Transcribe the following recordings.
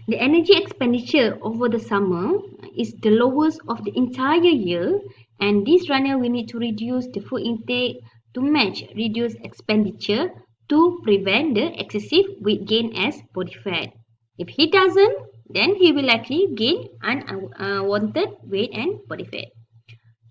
The energy expenditure over the summer is the lowest of the entire year, and this runner will need to reduce the food intake to match reduced expenditure to prevent the excessive weight gain as body fat. If he doesn't, then he will likely gain unwanted weight and body fat.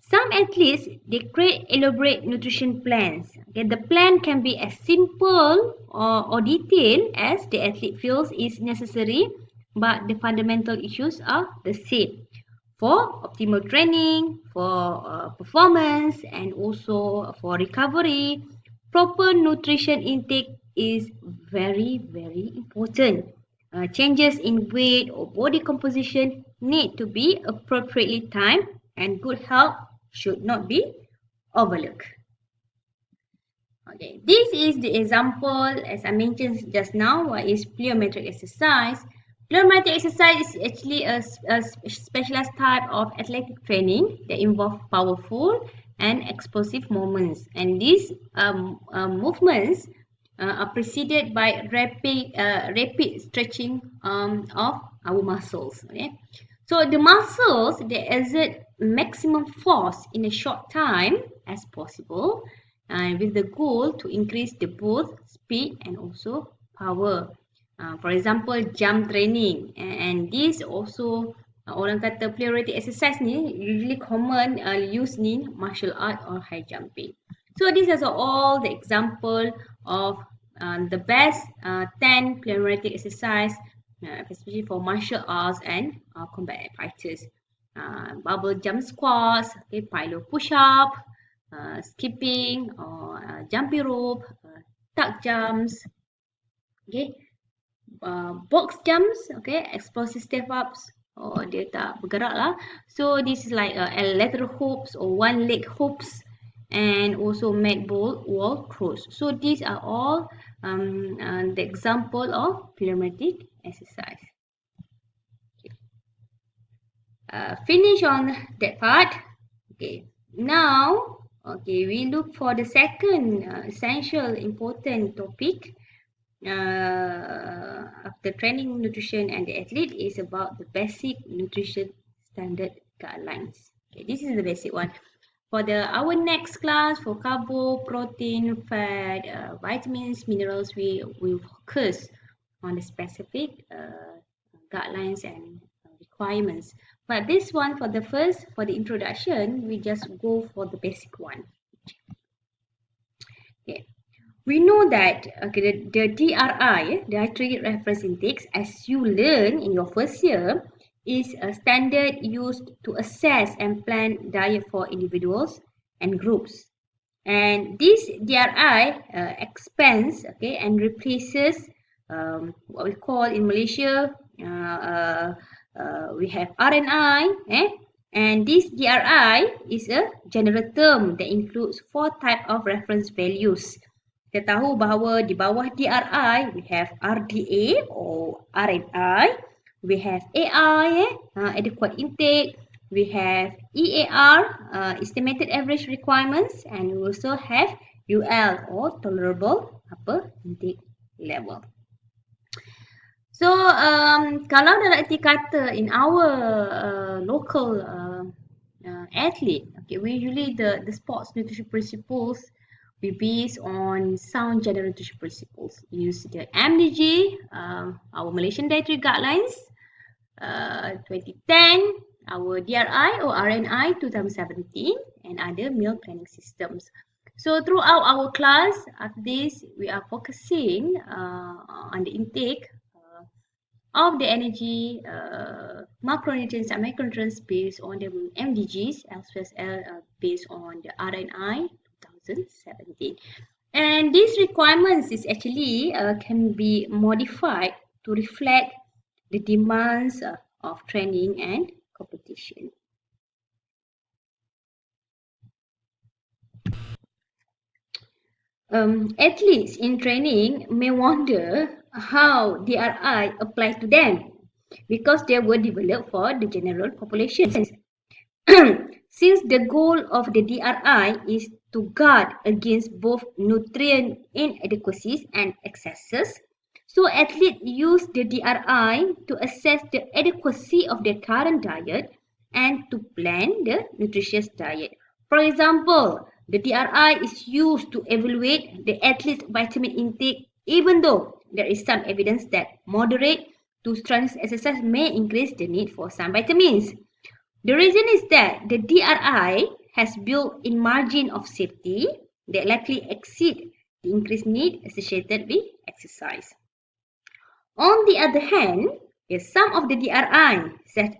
Some athletes, they create elaborate nutrition plans. Okay, the plan can be as simple or detailed as the athlete feels is necessary, but the fundamental issues are the same. For optimal training, for performance, and also for recovery, proper nutrition intake is very, very important. Changes in weight or body composition need to be appropriately timed, and good health should not be overlooked. Okay, this is the example as I mentioned just now. What is plyometric exercise? Plyometric exercise is actually a specialized type of athletic training that involves powerful and explosive movements, and these movements are preceded by rapid stretching of our muscles. Okay, so the muscles, they exert maximum force in a short time as possible, with the goal to increase the both speed and also power. For example, jump training, and this also orang kata plyometric exercise ni usually common used in martial art or high jumping. So these are all the example of the best 10 plyometric exercise, especially for martial arts and combat fighters. Bubble jump squats, okay, pilo push up, skipping or jumping rope, tuck jumps, okay, box jumps, okay, explosive step ups, or dia tak bergerak lah. So this is like lateral hoops or one leg hoops, and also mat wall crawls. So these are all the example of plyometric exercise. Finish on that part. Okay, now we look for the second essential important topic after training, nutrition, and the athlete is about the basic nutrition standard guidelines. Okay, this is the basic one. For our next class, for carbo, protein, fat, vitamins, minerals, we will focus on the specific guidelines and requirements. But this one, for the introduction, we just go for the basic one. Okay. We know that the DRI, dietary reference index, as you learn in your first year, is a standard used to assess and plan diet for individuals and groups. And this DRI expands, okay, and replaces what we call in Malaysia, we have RNI, and this DRI is a general term that includes 4 types of reference values. Kita tahu bahawa di bawah DRI, we have RDA or RNI, we have AI, adequate intake, we have EAR, estimated average requirements, and we also have UL or tolerable upper intake level. So, kalau dalam arti kata in our local athlete, okay, we usually the sports nutrition principles, we base on sound general nutrition principles. Use the MDG, our Malaysian Dietary Guidelines, 2010, our DRI or RNI 2017, and other meal planning systems. So throughout our class, after this, we are focusing on the intake of the energy, macronutrients and micronutrients based on the MDGs as well as based on the RNI 2017. And these requirements is actually can be modified to reflect the demands of training and competition. Athletes in training may wonder how DRI apply to them because they were developed for the general population. Since the goal of the DRI is to guard against both nutrient inadequacies and excesses, So athletes use the DRI to assess the adequacy of their current diet and to plan the nutritious diet. For example, the DRI is used to evaluate the athlete's vitamin intake even though there is some evidence that moderate to strenuous exercise may increase the need for some vitamins. The reason is that the DRI has built-in margin of safety that likely exceed the increased need associated with exercise. On the other hand, some of the DRI,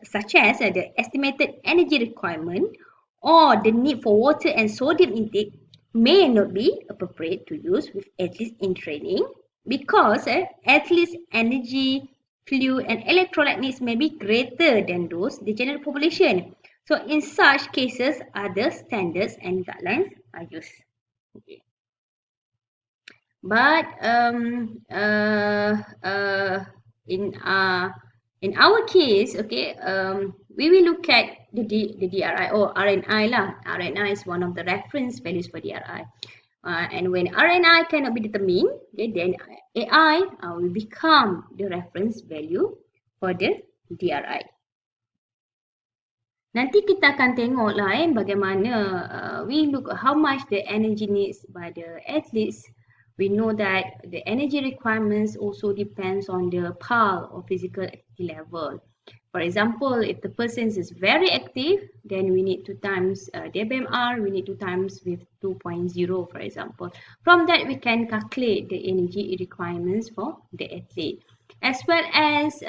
such as the estimated energy requirement or the need for water and sodium intake, may not be appropriate to use with athletes in training because athletes' energy, fluid, and electrolyte needs may be greater than those the general population. So, in such cases, other standards and guidelines are used. Okay. But in our case, okay, we will look at the DRI or RNI lah. RNI is one of the reference values for DRI. And when RNI cannot be determined, okay, then AI will become the reference value for the DRI. Nanti kita akan tengok lah bagaimana we look at how much the energy needs by the athletes. We know that the energy requirements also depends on the PAL or physical activity level. For example, if the person is very active, then we need 2 times the BMR, we need 2 times with 2.0, for example. From that, we can calculate the energy requirements for the athlete. As well as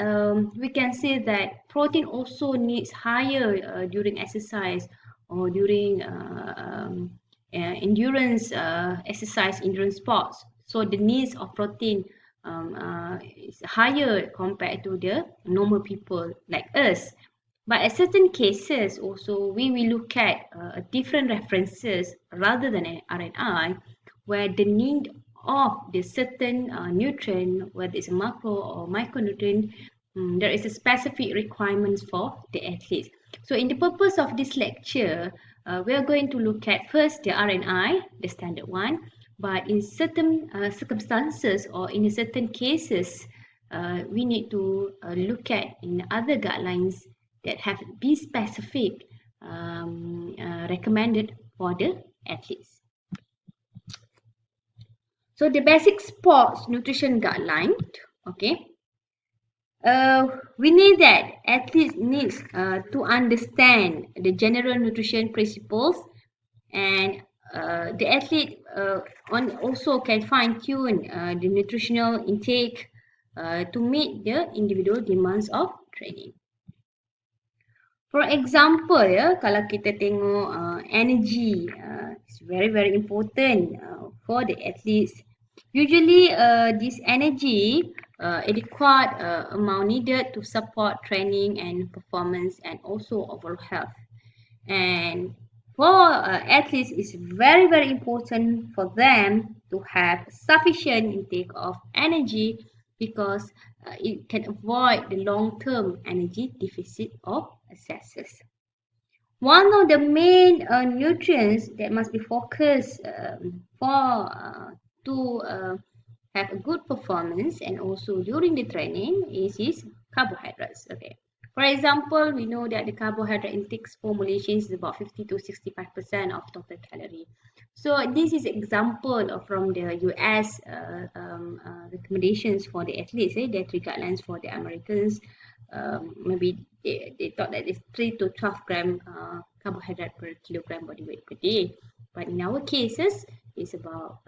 we can say that protein also needs higher during exercise or during endurance exercise, endurance sports. So the needs of protein is higher compared to the normal people like us. But at certain cases also we will look at different references rather than an RNI where the need of the certain nutrient, whether it's a macro or micronutrient, there is a specific requirements for the athletes. So in the purpose of this lecture, we are going to look at first the RNI, the standard one, but in certain circumstances or in certain cases, we need to look at in other guidelines that have be specific recommended for the athletes. So the basic sports nutrition guideline, okay. We need that athletes need to understand the general nutrition principles, and the athlete also can fine-tune the nutritional intake to meet the individual demands of training. For example, kalau kita tengok energy, it's very important for the athletes. Usually, this energy adequate amount needed to support training and performance and also overall health. And for athletes, it's very important for them to have sufficient intake of energy because it can avoid the long-term energy deficit of excesses. One of the main nutrients that must be focused to have a good performance and also during the training is carbohydrates. Okay. For example, we know that the carbohydrate intake formulation is about 50 to 65% of total calorie. So this is example from the US recommendations for the athletes, dietary guidelines for the Americans. Maybe they thought that it's 3 to 12 gram carbohydrate per kilogram body weight per day. But in our cases, it's about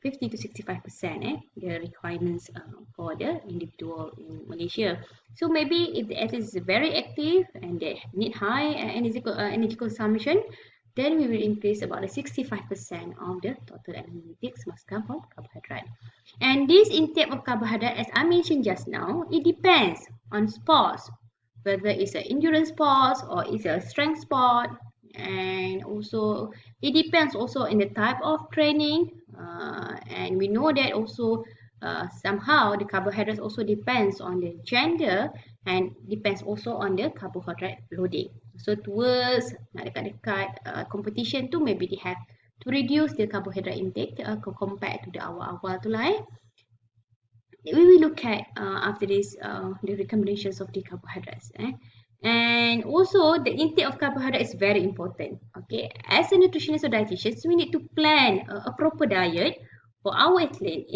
50 to 65% the requirements for the individual in Malaysia. So maybe if the athlete is very active and they need high energy consumption, then we will increase about 65% of the total energy intakes must come from carbohydrate. And this intake of carbohydrate, as I mentioned just now, it depends on sports, whether it's an endurance sports or it's a strength sport, and also it depends also in the type of training, and we know that also somehow the carbohydrates also depends on the gender and depends also on the carbohydrate loading. So towards dekat competition tu, maybe they have to reduce the carbohydrate intake compared to the awal-awal tu lah. we will look at after this the recommendations of the carbohydrates. And also the intake of carbohydrate is very important. Okay, as a nutritionist or dietitians, we need to plan a proper diet for our athlete.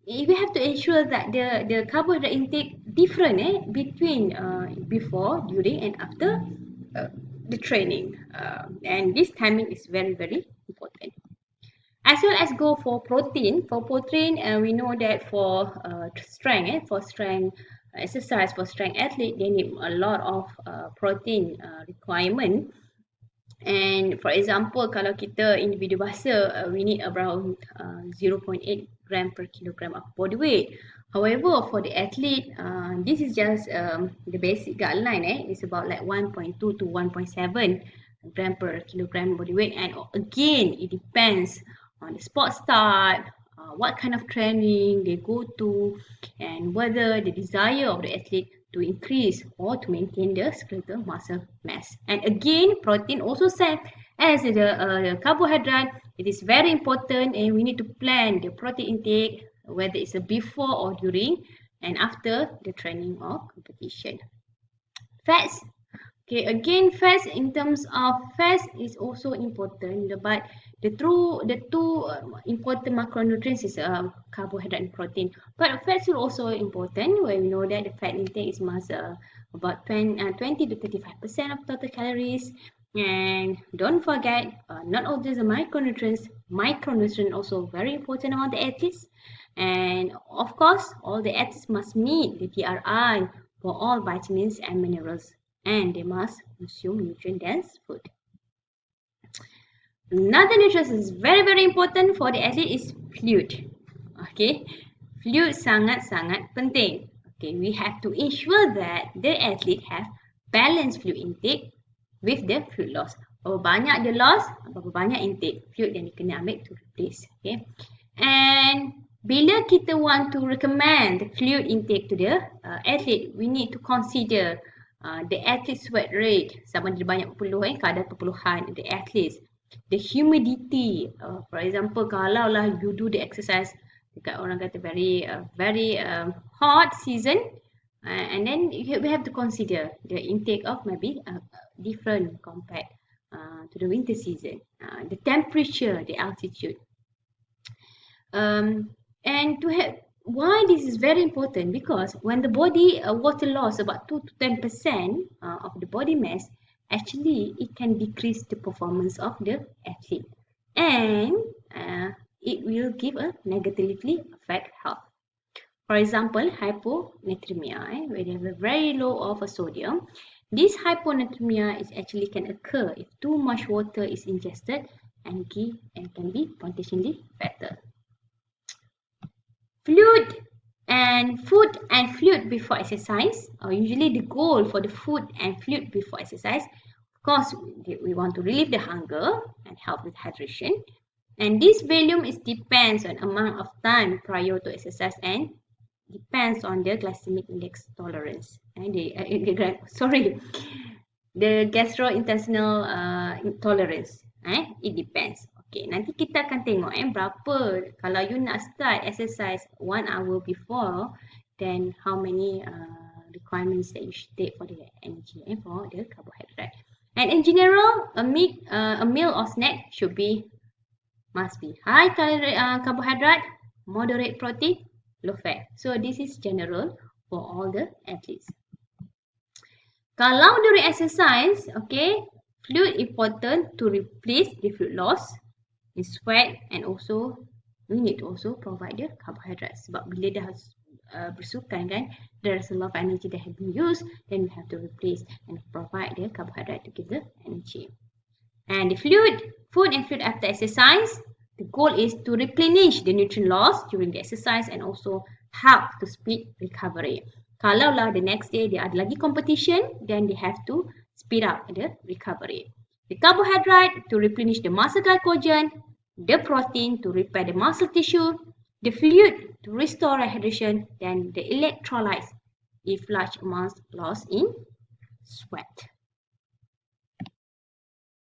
We have to ensure that the carbohydrate intake different between before, during, and after uh, the training. And this timing is very important. As well as go for protein. For protein, we know that for strength exercise, for strength athlete, they need a lot of protein requirement. And for example, kalau kita individu biasa, we need around 0.8 gram per kilogram of body weight. However, for the athlete, this is just the basic guideline. It's about like 1.2 to 1.7 gram per kilogram body weight. And again, it depends on the sport start, what kind of training they go to, and whether the desire of the athlete to increase or to maintain the skeletal muscle mass. And again, protein also same as the carbohydrate. It is very important, and we need to plan the protein intake, whether it's a before or during and after the training or competition. Fats. Okay, again, fats in terms of fats is also important, but the two important macronutrients is carbohydrate and protein. But fats are also important, where we know that the fat intake is must about 20 to 35% of total calories. And don't forget, not all these are micronutrients. Micronutrients also very important among the athletes. And of course, all the athletes must meet the GRI for all vitamins and minerals, and they must consume nutrient-dense food. Another nutrient is very important for the athlete is fluid. Okay, fluid sangat penting. Okay, we have to ensure that the athlete have balanced fluid intake with the fluid loss. Berapa banyak dia loss, berapa banyak intake fluid yang dia kena ambil to replace. Okay, and bila kita want to recommend the fluid intake to the athlete, we need to consider the athlete sweat rate, sama ada banyak perpuluh kadar perpuluhan the athletes, the humidity. For example, kalau lah you do the exercise dekat orang kata very hot season, and then we have to consider the intake of maybe different compared to the winter season, the temperature, the altitude. And to have why this is very important, because when the body water loss about 2 to 10% of the body mass, actually it can decrease the performance of the athlete, and it will give a negatively affect health. For example, hyponatremia, where they have a very low of a sodium. This hyponatremia is actually can occur if too much water is ingested and can be potentially fatal. Food and fluid before exercise, or usually the goal for the food and fluid before exercise. Of course, we want to relieve the hunger and help with hydration. And this volume is depends on amount of time prior to exercise and depends on the glycemic index tolerance. And the gastrointestinal tolerance. It depends. Okay, nanti kita akan tengok berapa kalau you nak start exercise 1 hour before, then how many requirements that you should take for the energy for the carbohydrate. And in general, a meal or snack must be high calorie carbohydrate, moderate protein, low fat. So this is general for all the athletes. Kalau during exercise, okay, fluid important to replace the fluid loss in sweat, and also we need to also provide the carbohydrates. Sebab bila dah bersukan kan, there's a lot of energy that has been used, then we have to replace and provide the carbohydrate to give the energy. And the food and fluid after exercise, the goal is to replenish the nutrient loss during the exercise and also help to speed recovery. Kalau lah the next day dia ada lagi competition, then they have to speed up the recovery. The carbohydrate to replenish the muscle glycogen, the protein to repair the muscle tissue, the fluid to restore hydration, then the electrolytes if large amounts lost in sweat.